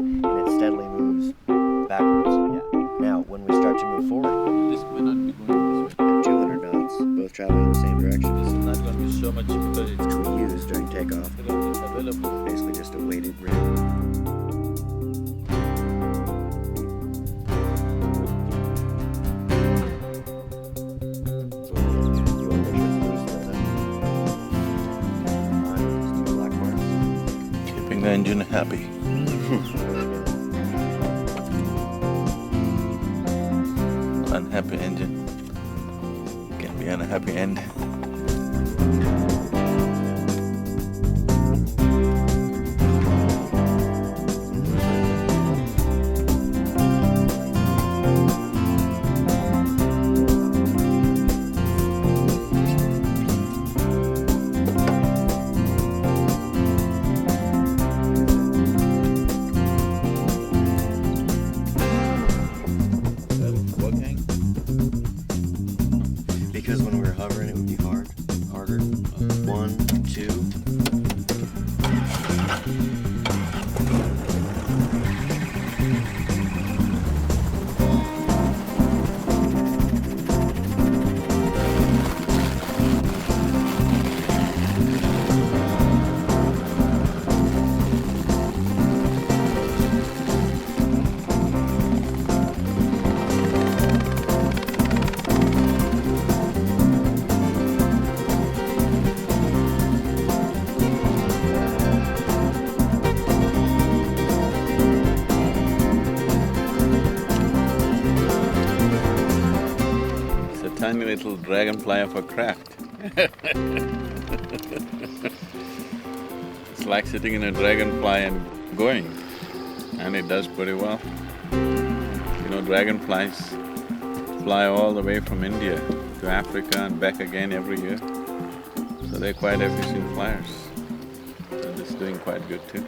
and it steadily moves backwards. Yeah. Now, when we start to move forward, This may not be going this way. at 200 knots, both traveling in the same direction, This is not going to be so much because it's which we use during takeoff. available. Basically just a weighted rig. You want to make sure it's loose these two black marks. Keeping the engine happy. Unhappy engine can be unhappy end. Because when we were hovering, it would be harder. 1, 2. It's a tiny little dragonfly of a craft. It's like sitting in a dragonfly and going, and it does pretty well. You know, dragonflies fly all the way from India to Africa and back again every year. So they're quite efficient flyers. So it's doing quite good too.